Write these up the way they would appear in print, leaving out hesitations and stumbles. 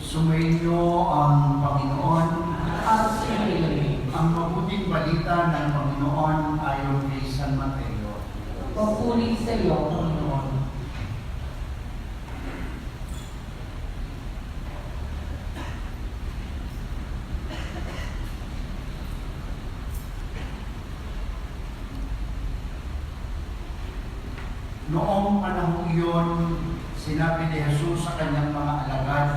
Sumainyo ang Panginoon At sinabi, ang mabuting balita ng Panginoon ayon kay San Mateo. papuri sa iyo, Panginoon. Noong panahong iyon, sinabi ni Jesus sa kanyang mga alagad,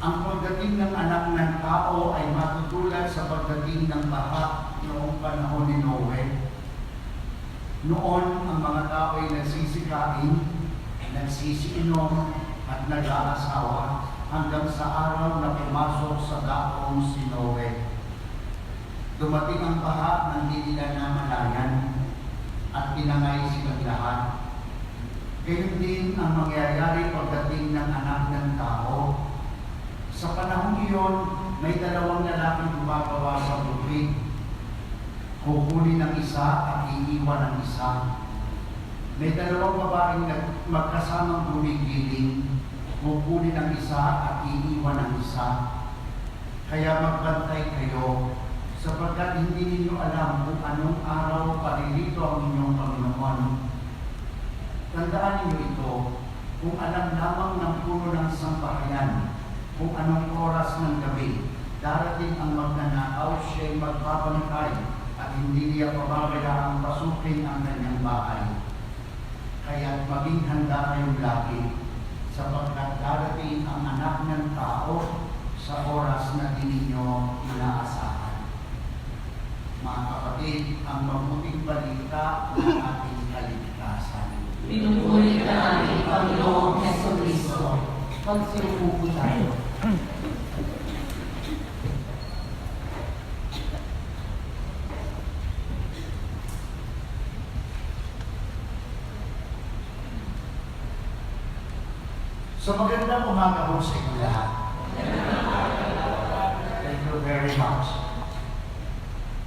ang pagdating ng anak ng tao ay matutulad sa pagdating ng baha noong panahon ni Noe. Noon, ang mga tao ay nagsisikain, nagsisiinom at nag-aasawa hanggang sa araw na pumasok sa daong si Noe. Dumating ang baha ng hindi nila namalayan at pinangay silang lahat. Gayun din ang mangyayari pagdating ng anak ng tao. Sa panahon iyon, may dalawang lalaking gumagawa sa bukid. Kukunin ng isa at iiwan ng isa. May dalawang babaeng magkasamang gumigiling. Kukunin ng isa at iiwan ng isa. Kaya magbantay kayo, sapagkat hindi ninyo alam kung anong araw paririto ang inyong Panginoon. Tandaan ninyo ito, kung alam lamang ng puno ng sambahayan, kung anong oras ng gabi, darating ang magnanakaw, siya'y magbabantay at hindi niya pababayaan pasukin ang kanyang bahay. Kaya maging handa kayong lagi, sapagkat darating ang anak ng tao sa oras na di ninyo inaasahan. Mga kapatid, ang mabuting balita ng ating kaligtasan. Pinupuri ka namin, Panginoong Jesucristo. Magsiupo tayo. So magandang umaga po sa inyo lahat. Thank you very much.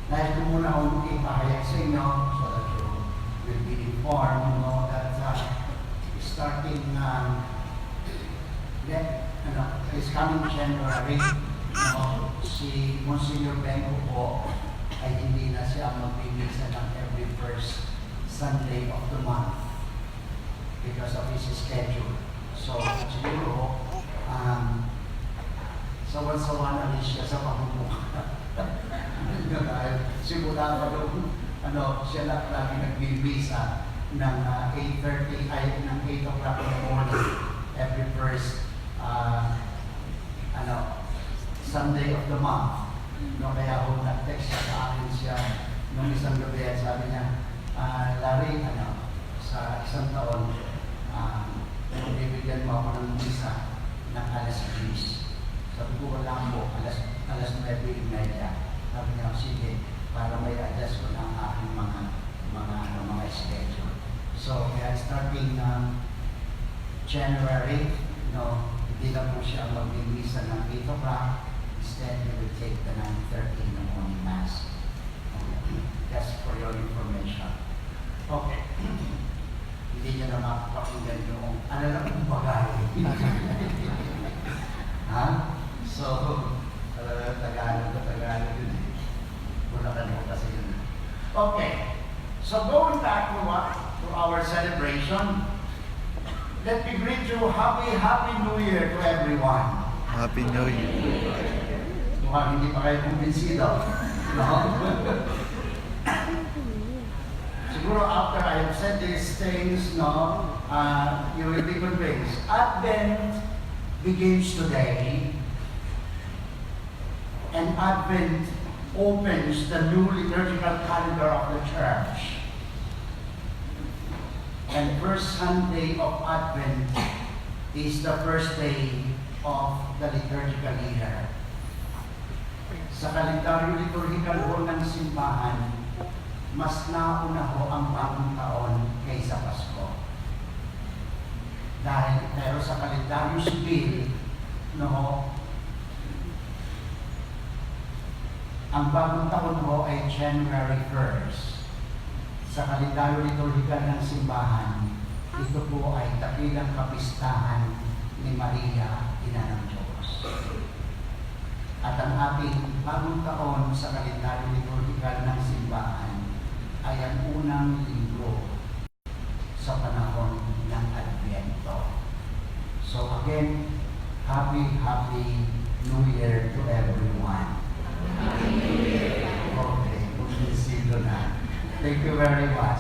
Nais ko muna akong ipahayag sa inyo so that you will be informed, that starting this coming January, si Monsignor Bengo po ay hindi na siya magbibigay ng every first Sunday of the month because of his schedule. So, siguro, sawan-sawa na rin siya sa pamumuka. Dahil simula pa doon, siya lang lagi nagbibisa ng 8:30 ay ng 8 o'clock in the morning every first Sunday of the month. Kaya ako nag-text siya sa akin siya nung isang gabi at sabi niya, Lari, sa isang taon, bibigyan mo ako ng misa ng alas 10. Sabi ko, wala mo, alas 9:30. Sabi niya, sige, para may adjust ko ng aking mga schedule. So, kaya starting January, hindi lang po siya magbibisa ng 8 o'clock. Instead, we will take the 9:30 in the morning mass. Okay. That's for your information. Okay. Hindi niya na makapakinggan yung lang yung bagay. Ha? So, Tagalog yun eh. Bulacan mo kasi yun. Okay. So, going back to our celebration, let me greet you Happy New Year to everyone. Happy New Year. Mukhang hindi pa kayo kumbinsido. No? Siguro after I have said these things, you will be convinced. Advent begins today, and Advent opens the new liturgical calendar of the Church. And first Sunday of Advent is the first day of the liturgical year. Sa kalendaryo liturgical ho ng simbahan, mas nauna ho ang bagong taon kaysa Pasko. Pero sa kalendaryo sibil, ang bagong taon ho ay January 1st. Sa kalendaryo liturgical ng simbahan, ito po ay dakilang kapistahan ni Maria, Ina ng Diyos. ating bagong taon sa kalendaryo liturgical ng simbahan ay ang unang linggo sa panahon ng Adbiyento. So again, Happy New Year to everyone. Okay, bumisilo na. Thank you very much.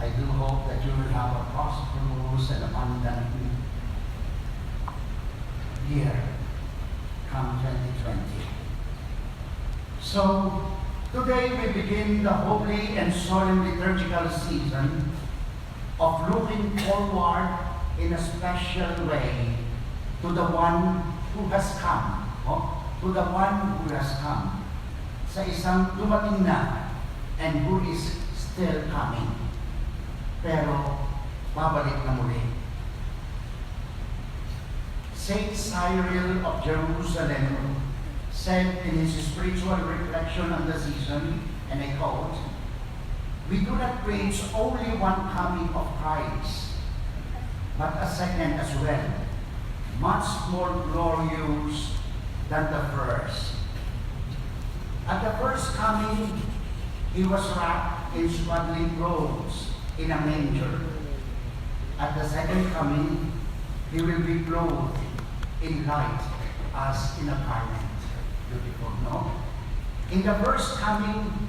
I do hope that you will have a prosperous and abundant year come 2020. So, today we begin the holy and solemn liturgical season of looking forward in a special way to the one who has come, to the one who has come, sa isang dumating na and who is still coming, pero babalik na muli. Saint Cyril of Jerusalem said in his spiritual reflection on the season, and I quote, "We do not preach only one coming of Christ, but a second as well, much more glorious than the first. At the first coming, he was wrapped in swaddling clothes in a manger. At the second coming, he will be clothed in light as in a garment." Beautiful, no? In the first coming,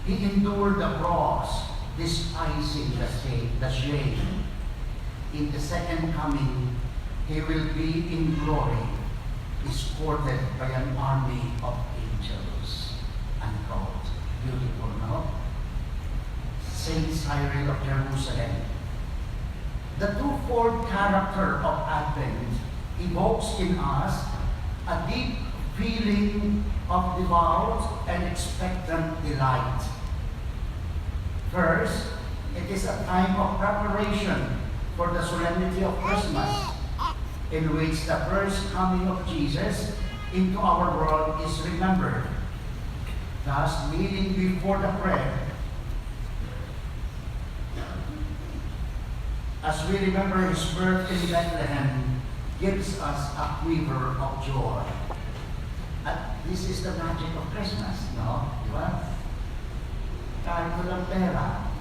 he endured the cross, despising the shame. In the second coming, he will be in glory, escorted by an army of angels. Unquote. Beautiful, no? Saint Cyril of Jerusalem. The twofold character of Advent evokes in us a deep feeling of devout and expectant delight. First, it is a time of preparation for the solemnity of Christmas, in which the first coming of Jesus into our world is remembered. Thus, kneeling before the bread, as we remember his birth in Bethlehem, gives us a quiver of joy. At this is the magic of Christmas, no? Di ba? Kahit walang pera,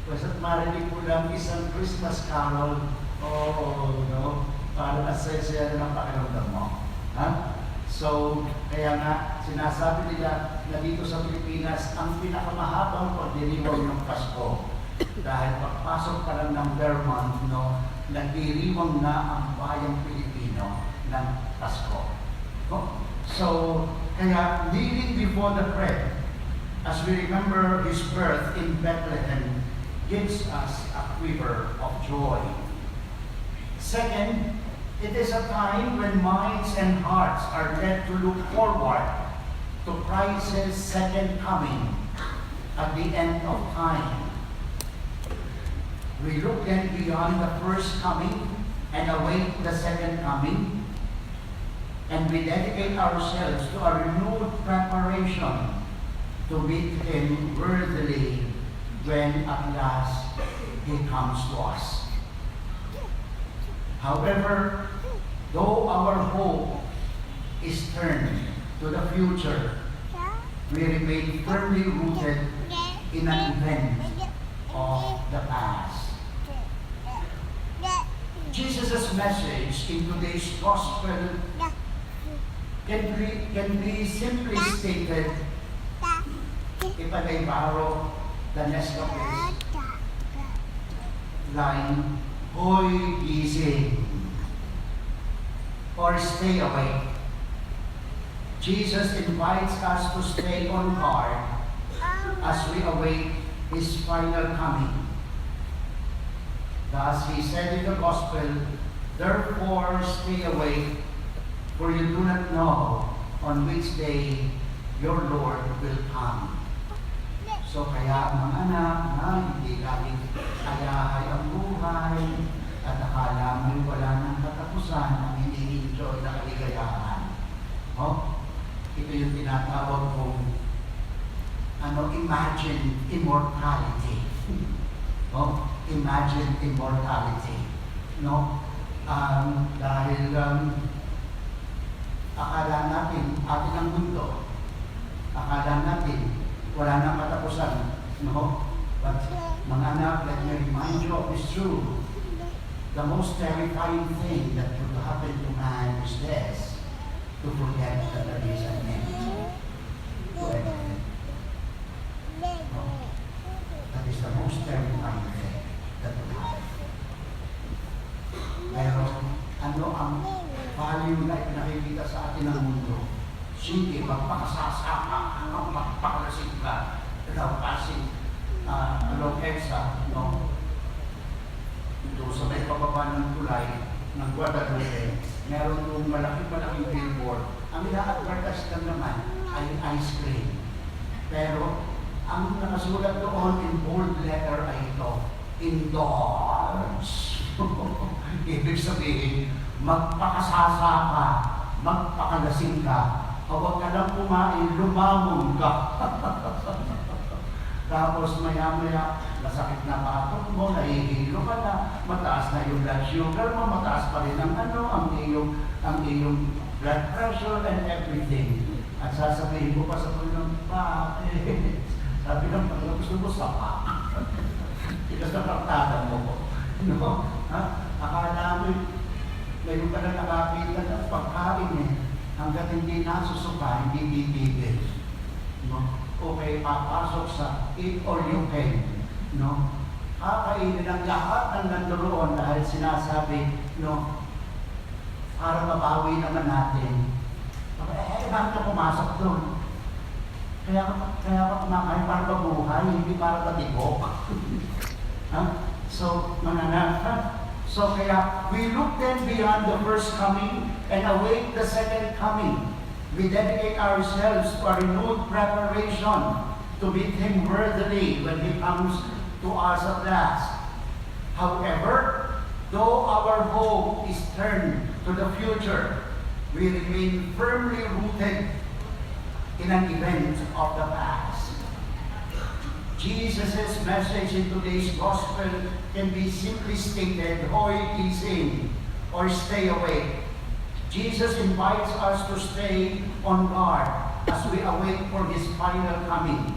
basta't marinig mo lang isang Christmas carol, no? Parang asaya-saya na ng pakiramdam mo. Ha? So, kaya nga, sinasabi nila na dito sa Pilipinas, ang pinakamahabang pagdiriwang ng Pasko. Dahil pagpasok pa lang ng Vermont, no, nagdiriwang na ang bayang Pilipino ng Pasko. No? So, kaya kneeling before the bread, as we remember his birth in Bethlehem, gives us a quiver of joy. Second, it is a time when minds and hearts are led to look forward to Christ's second coming at the end of time. We look then beyond the first coming and await the second coming, and we dedicate ourselves to a renewed preparation to meet him worthily when at last he comes to us. However, though our hope is turned to the future, we remain firmly rooted in an event of the past. Jesus' message in today's gospel can be simply stated, if I may borrow the Nescafe's line, "Hoy, gising," or "Stay awake." Jesus invites us to stay on guard as we await his final coming. Thus, he said in the gospel, "Therefore stay awake, for you do not know on which day your Lord will come." So kaya mga anak na hindi laging ayahay ang buhay at akala mo'y wala ng katapusan ang hindi enjoy na kaligayahan. Ito yung tinatawag kong imagine immortality. Imagine immortality. No? Dahil Akala natin atin ang mundo. Akala natin wala nang katapusan. No? But mga anak, let me remind you of this truth. The most terrifying thing that could happen to man is this, to forget that there is an end to everything. No? That is the most terrifying thing that could happen. Pero ano ang value na ipinakikita sa atin ng mundo? Sige, magpakasasama, magpakalasing ka, daw passing along EDSA, no? Doon sa may pababa ng tulay ng Guadalupe, meron yung malaki-malaking billboard. Ang ina-advertise lang naman ay ice cream. Pero ang nakasulat doon in bold letter ay ito, indulge. Ibig sabihin, magpakasasa ka, magpakalasing ka, huwag ka lang kumain, lumamon ka. Tapos maya-maya, masakit na batok mo, nahihilo ka na, mataas na yung blood sugar mo, mataas pa rin ang iyong blood pressure and everything. At sasabihin ko pa sa Panginoon, bakit? Sabi ng Panginoon, gusto mo sapa. Tigas na praktada mo ko. No? Ha? Akala mo, ngayon ka na nakakita ng pagkain eh. Hanggat hindi nasusuka, hindi bibigil. No? Okay, papasok sa eat all you can. No? Kakainin ang lahat ng nandoon dahil sinasabi, no, para mabawi naman natin. Bakit ka pumasok doon? Kaya ka kumakain para mabuhay, hindi para matibok. So, mananap. So, kaya we look then beyond the first coming and await the second coming. We dedicate ourselves to a renewed preparation to meet Him worthily when He comes to us at last. However, though our hope is turned to the future, we remain firmly rooted in an event of the past. Jesus' message in today's gospel can be simply stated, hoy gising, or stay awake. Jesus invites us to stay on guard as we await for His final coming.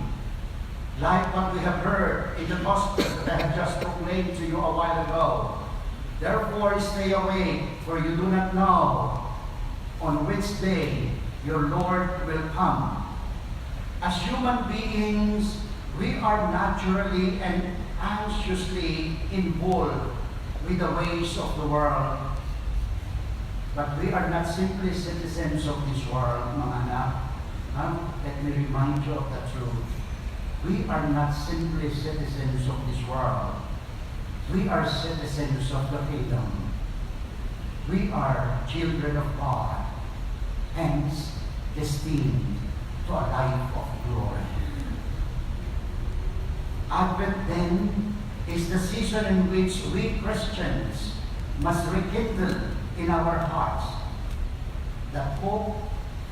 Like what we have heard in the gospel that I have just proclaimed to you a while ago. Therefore, stay awake, for you do not know on which day your Lord will come. As human beings, we are naturally and anxiously involved with the ways of the world. But we are not simply citizens of this world, mga anak. Let me remind you of the truth. We are not simply citizens of this world. We are citizens of the kingdom. We are children of God, hence destined to a life of glory. Advent then is the season in which we Christians must rekindle in our hearts that hope,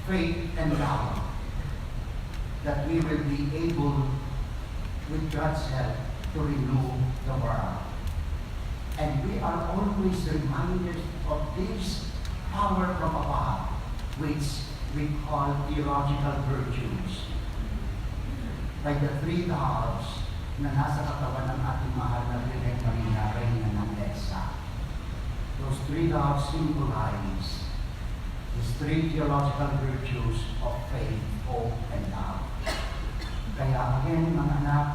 faith, and love, that we will be able, with God's help, to renew the world. And we are always reminded of this power from above, which we call theological virtues. By the three doves na nasa katawan ng ating mahal na Birhen Maria, Reyna ng EDSA. Those three doves symbolize these three theological virtues of faith, hope, and love. Kaya again, mga anak,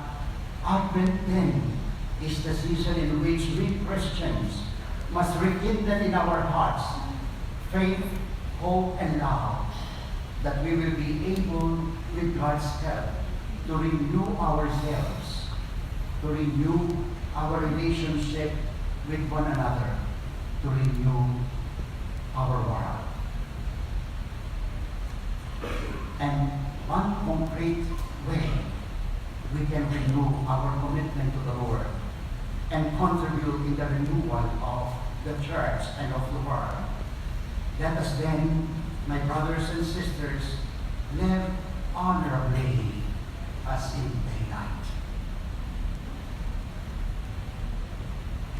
Advent then is the season in which we Christians must rekindle in our hearts faith, hope, and love, that we will be able, with God's help, to renew ourselves, to renew our relationship with one another, to renew our world. And one concrete way we can renew our commitment to the Lord and contribute in the renewal of the church and of the world. Let us then, my brothers and sisters, live honorably as in daylight.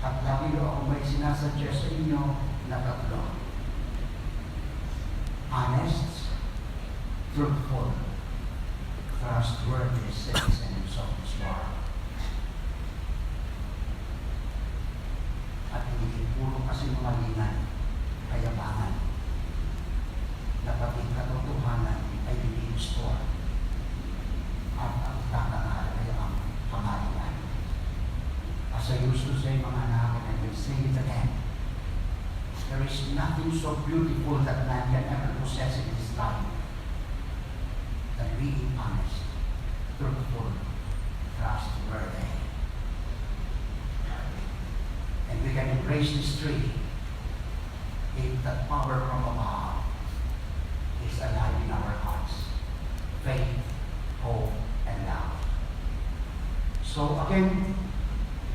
At lagi ako may sinasuggest sa inyo na tatlo. Honest, truthful, trustworthy citizens of this world. At hindi puro kasi malingan, kayabangan, na pati katotohanan ay hindi gusto at ang tatangal ay ang pangalian. As I used to say, mga anak, and I will say it again, there is nothing so beautiful that man can ever possess in his life than being honest, truthful, trustworthy. And we can embrace this tree if that power from above is alive in our hearts. Faith, hope, and love. So again,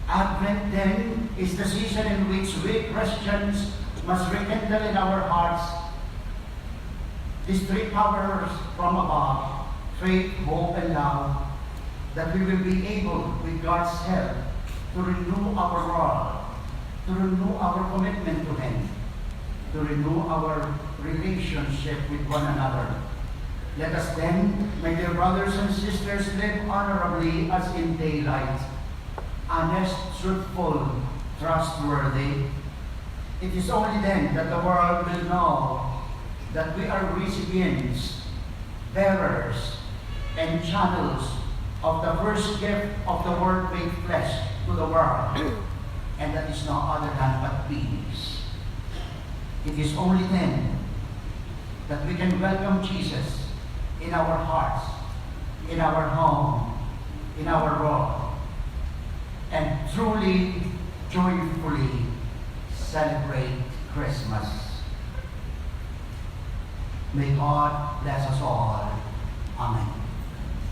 Advent then is the season in which we Christians must rekindle in our hearts these three powers from above, faith, hope, and love, that we will be able, with God's help, to renew our world, to renew our commitment to Him, to renew our relationship with one another. Let us then, my dear brothers and sisters, live honorably as in daylight, honest, truthful, trustworthy. It is only then that the world will know that we are recipients, bearers, and channels of the first gift of the Word made flesh to the world, and that is no other than but peace. It is only then that we can welcome Jesus in our hearts, in our home, in our world, and truly, joyfully celebrate Christmas. May God bless us all.